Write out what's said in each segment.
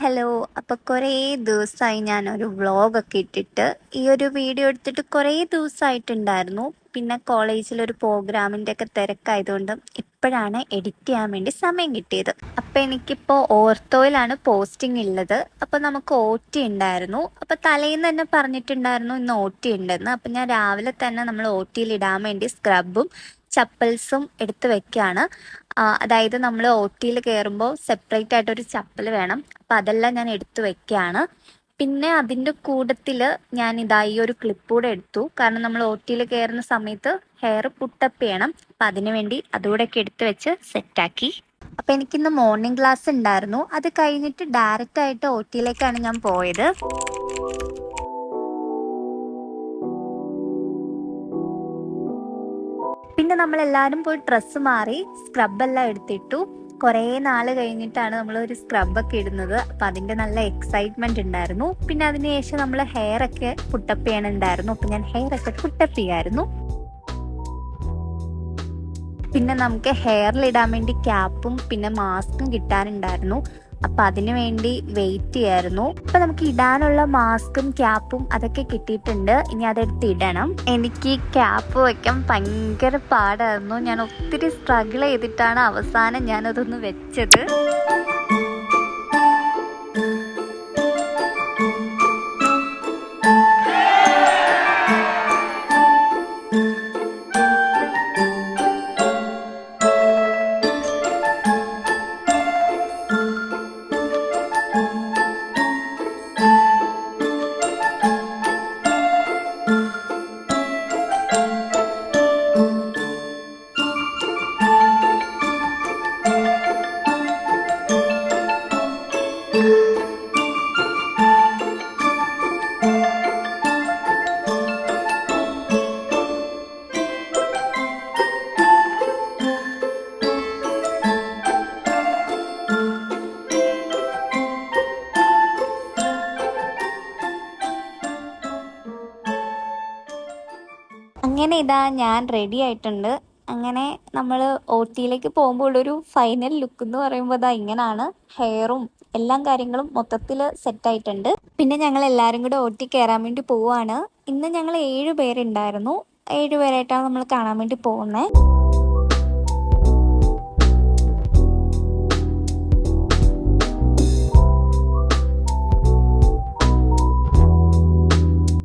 Hello. അപ്പോൾ കുറേ ദിവസമായി ഞാനൊരു വ്ളോഗൊക്കെ ഇട്ടിട്ട് ഈ ഒരു വീഡിയോ എടുത്തിട്ട് കുറേ ദിവസമായിട്ടുണ്ടായിരുന്നു. പിന്നെ കോളേജിലൊരു പ്രോഗ്രാമിൻ്റെ ഒക്കെ തിരക്കായതുകൊണ്ട് ഇപ്പോഴാണ് എഡിറ്റ് ചെയ്യാൻ വേണ്ടി സമയം കിട്ടിയത്. അപ്പോൾ എനിക്കിപ്പോൾ ഓർത്തോയിലാണ് പോസ്റ്റിംഗ് ഉള്ളത്. അപ്പോൾ നമുക്ക് OT ഉണ്ടായിരുന്നു. അപ്പോൾ തലേന്ന് തന്നെ പറഞ്ഞിട്ടുണ്ടായിരുന്നു ഇന്ന് OT ഉണ്ടെന്ന്. അപ്പം ഞാൻ രാവിലെ തന്നെ നമ്മൾ OTയിൽ ഇടാൻ വേണ്ടി സ്ക്രബും ചപ്പൽസും എടുത്ത് വെക്കുകയാണ്. അതായത് നമ്മൾ OTയിൽ കയറുമ്പോൾ സെപ്പറേറ്റ് ആയിട്ടൊരു ചപ്പൽ വേണം. അപ്പം അതെല്ലാം ഞാൻ എടുത്തു വെക്കുകയാണ്. പിന്നെ അതിൻ്റെ കൂട്ടത്തിൽ ഞാൻ ഈ ഒരു ക്ലിപ്പ് കൂടെ എടുത്തു. കാരണം നമ്മൾ OTയിൽ കയറുന്ന സമയത്ത് ഹെയർ പുട്ടപ്പ് ചെയ്യണം. അപ്പം അതിനു വേണ്ടി അതുകൂടെയൊക്കെ എടുത്ത് വെച്ച് സെറ്റാക്കി. അപ്പം എനിക്കിന്ന് മോർണിംഗ് ക്ലാസ് ഉണ്ടായിരുന്നു. അത് കഴിഞ്ഞിട്ട് ഡയറക്റ്റ് ആയിട്ട് OTയിലേക്കാണ് ഞാൻ പോയത്. പിന്നെ നമ്മളെല്ലാവരും പോയി ഡ്രസ്സ് മാറി സ്ക്രബെല്ലാം എടുത്തിട്ടു. കുറേ നാൾ കഴിഞ്ഞിട്ടാണ് നമ്മൾ ഒരു സ്ക്രബൊക്കെ ഇടുന്നത്. അപ്പം അതിൻ്റെ നല്ല എക്സൈറ്റ്മെൻറ്റ് ഉണ്ടായിരുന്നു. പിന്നെ അതിനുശേഷം നമ്മൾ ഹെയർ ഒക്കെ പുട്ടപ്പ് ചെയ്യണുണ്ടായിരുന്നു. അപ്പം ഞാൻ ഹെയർ ഒക്കെ പുട്ടപ്പ് ചെയ്യായിരുന്നു. പിന്നെ നമുക്ക് ഹെയറിലിടാൻ വേണ്ടി ക്യാപ്പും പിന്നെ മാസ്കും കിട്ടാനുണ്ടായിരുന്നു. അപ്പം അതിനു വേണ്ടി വെയിറ്റ് ചെയ്യായിരുന്നു. അപ്പം നമുക്ക് ഇടാനുള്ള മാസ്കും ക്യാപ്പും അതൊക്കെ കിട്ടിയിട്ടുണ്ട്. ഇനി അതെടുത്ത് ഇടണം. എനിക്ക് ക്യാപ്പ് വയ്ക്കാൻ ഭയങ്കര പാടായിരുന്നു. ഞാൻ ഒത്തിരി സ്ട്രഗിൾ ചെയ്തിട്ടാണ് അവസാനം ഞാനതൊന്ന് വെച്ചത്. അങ്ങനെ ഞാൻ റെഡി ആയിട്ടുണ്ട്. അങ്ങനെ നമ്മൾ OTയിലേക്ക് പോകുമ്പോൾ ഒരു ഫൈനൽ ലുക്ക് എന്ന് പറയുമ്പോൾ ഇങ്ങനെയാണ്. ഹെയറും എല്ലാ കാര്യങ്ങളും മൊത്തത്തിൽ സെറ്റായിട്ടുണ്ട്. പിന്നെ ഞങ്ങൾ എല്ലാവരും കൂടെ OT കയറാൻ വേണ്ടി പോവുകയാണ്. ഇന്ന് ഞങ്ങൾ 7 പേരുണ്ടായിരുന്നു. 7 പേരായിട്ടാണ് നമ്മൾ കാണാൻ വേണ്ടി പോകുന്നത്.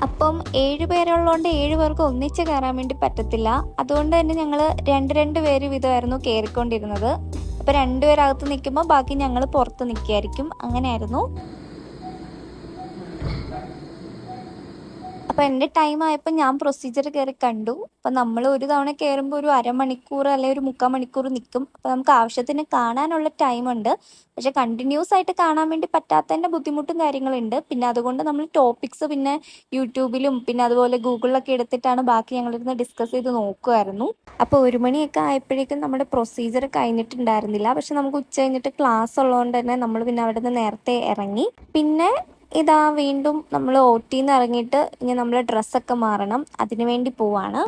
അപ്പം 7 പേരുള്ളതുകൊണ്ട് 7 പേർക്ക് ഒന്നിച്ച് കയറാൻ വേണ്ടി പറ്റത്തില്ല. അതുകൊണ്ട് തന്നെ ഞങ്ങൾ രണ്ട് പേര് വീതമായിരുന്നു കയറിക്കൊണ്ടിരുന്നത്. അപ്പോൾ 2 പേരകത്ത് നിൽക്കുമ്പോൾ ബാക്കി ഞങ്ങൾ പുറത്ത് നിൽക്കുകയായിരിക്കും. അങ്ങനെയായിരുന്നു. അപ്പോൾ എൻ്റെ ടൈം ആയപ്പോൾ ഞാൻ പ്രൊസീജിയർ കയറി കണ്ടു. അപ്പം നമ്മൾ ഒരു തവണ കയറുമ്പോൾ ഒരു അരമണിക്കൂർ അല്ലെങ്കിൽ ഒരു 3/4 മണിക്കൂർ നിൽക്കും. അപ്പോൾ നമുക്ക് ആവശ്യത്തിന് കാണാനുള്ള ടൈമുണ്ട്. പക്ഷെ കണ്ടിന്യൂസ് ആയിട്ട് കാണാൻ വേണ്ടി പറ്റാത്തതിൻ്റെ ബുദ്ധിമുട്ടും കാര്യങ്ങളുണ്ട്. പിന്നെ അതുകൊണ്ട് നമ്മൾ ടോപ്പിക്സ് പിന്നെ യൂട്യൂബിലും പിന്നെ അതുപോലെ ഗൂഗിളിലൊക്കെ എടുത്തിട്ടാണ് ബാക്കി ഞങ്ങളിരുന്ന് ഡിസ്കസ് ചെയ്ത് നോക്കുമായിരുന്നു. അപ്പോൾ 1 മണിയൊക്കെ ആയപ്പോഴേക്കും നമ്മുടെ പ്രൊസീജിയർ കഴിഞ്ഞിട്ടുണ്ടായിരുന്നില്ല. പക്ഷെ നമുക്ക് ഉച്ച കഴിഞ്ഞിട്ട് ക്ലാസ് ഉള്ളതുകൊണ്ട് തന്നെ നമ്മൾ പിന്നെ അവിടെ നിന്ന് നേരത്തെ ഇറങ്ങി. പിന്നെ വീണ്ടും നമ്മൾ OTന്ന് ഇറങ്ങിയിട്ട് ഇനി നമ്മൾ ഡ്രസ്സൊക്കെ മാറണം. അതിനു വേണ്ടി പോവാണ്.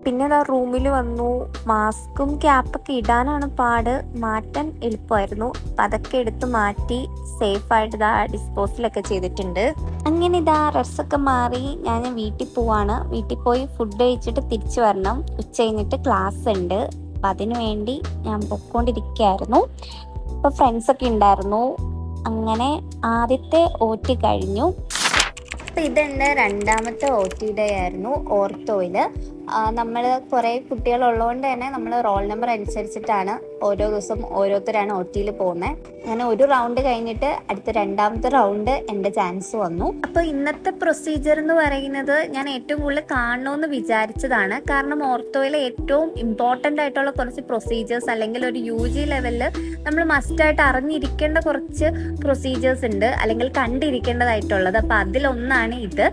പിന്നെ റൂമിൽ വന്നു. മാസ്കും ക്യാപ്പൊക്കെ ഇടാനാണ് പാട്, മാറ്റാൻ എളുപ്പമായിരുന്നു. അപ്പം അതൊക്കെ എടുത്ത് മാറ്റി സേഫായിട്ട് ഡിസ്പോസലൊക്കെ ചെയ്തിട്ടുണ്ട്. അങ്ങനെ ഡ്രസ്സൊക്കെ മാറി ഞാൻ വീട്ടിൽ പോവാണ്. വീട്ടിൽ പോയി ഫുഡ് കഴിച്ചിട്ട് തിരിച്ചു വരണം. ഉച്ച കഴിഞ്ഞിട്ട് ക്ലാസ് ഉണ്ട്. അപ്പം അതിനു വേണ്ടി ഞാൻ പൊയ്ക്കൊണ്ടിരിക്കുകയായിരുന്നു. അപ്പോൾ ഫ്രണ്ട്സൊക്കെ ഉണ്ടായിരുന്നു. അങ്ങനെ ആദ്യത്തെ OT കഴിഞ്ഞു. അപ്പോൾ ഇതെൻ്റെ രണ്ടാമത്തെ OT ഡേ ആയിരുന്നു ഓർത്തോയിൽ. നമ്മൾ കുറേ കുട്ടികളുള്ളതുകൊണ്ട് തന്നെ നമ്മൾ റോൾ നമ്പർ അനുസരിച്ചിട്ടാണ് ഓരോ ദിവസം ഓരോരുത്തരാണ് OTയിൽ പോകുന്നത്. അങ്ങനെ ഒരു റൗണ്ട് കഴിഞ്ഞിട്ട് അടുത്ത രണ്ടാമത്തെ റൗണ്ട് എൻ്റെ ചാൻസ് വന്നു. അപ്പോൾ ഇന്നത്തെ പ്രൊസീജിയർ എന്ന് പറയുന്നത് ഞാൻ ഏറ്റവും കൂടുതൽ കാണണമെന്ന് വിചാരിച്ചതാണ്. കാരണം ഓർത്തോയിലെ ഏറ്റവും ഇമ്പോർട്ടൻ്റ് ആയിട്ടുള്ള കുറച്ച് പ്രൊസീജിയേഴ്സ് അല്ലെങ്കിൽ ഒരു UG ലെവലിൽ നമ്മൾ മസ്റ്റായിട്ട് അറിഞ്ഞിരിക്കേണ്ട കുറച്ച് പ്രൊസീജിയേഴ്സ് ഉണ്ട്, അല്ലെങ്കിൽ കണ്ടിരിക്കേണ്ടതായിട്ടുള്ളത്. അപ്പോൾ അതിലൊന്നാണ് ഇത്.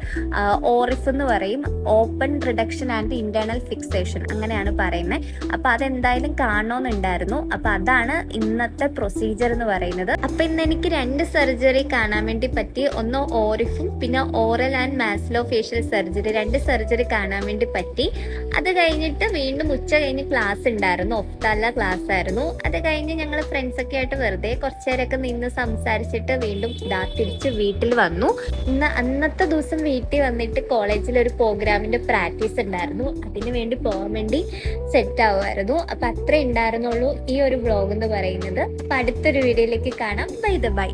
ORIF എന്ന് പറയും, open reduction and internal fixation അങ്ങനെയാണ് പറയുന്നത്. അപ്പൊ അതെന്തായാലും കാണണമെന്നുണ്ടായിരുന്നു. അപ്പൊ അതാണ് ഇന്നത്തെ പ്രൊസീജിയർ എന്ന് പറയുന്നത്. അപ്പൊ ഇന്ന് എനിക്ക് 2 സർജറി കാണാൻ വേണ്ടി പറ്റി. ഒന്ന് ഓറിഫും പിന്നെ oral and Maslow facial surgery, 2 surgery കാണാൻ വേണ്ടി പറ്റി. അത് കഴിഞ്ഞിട്ട് വീണ്ടും ഉച്ച കഴിഞ്ഞ് ക്ലാസ് ഉണ്ടായിരുന്നു, ഒഫ്താല ക്ലാസ് ആയിരുന്നു. അത് കഴിഞ്ഞ് ഞങ്ങൾ ഫ്രണ്ട്സ് ഒക്കെ ആയിട്ട് വെറുതെ കുറച്ചേരൊക്കെ നിന്ന് സംസാരിച്ചിട്ട് വീണ്ടും തിരിച്ച് വീട്ടിൽ വന്നു. അന്നത്തെ ദിവസം വീട്ടിൽ വന്നിട്ട് കോളേജിൽ ഒരു പ്രോഗ്രാമിന്റെ പ്രാക്ടീസ് ഉണ്ടായിരുന്നു. അതിന് വേണ്ടി പോകാൻ വേണ്ടി സെറ്റ് ആവുമായിരുന്നു. അപ്പൊ അത്രേ ഉണ്ടായിരുന്നുള്ളൂ ഈ ഒരു വ്ളോഗ് എന്ന് പറയുന്നത്. അപ്പൊ അടുത്തൊരു വീഡിയോയിലേക്ക് കാണാം. ബൈ.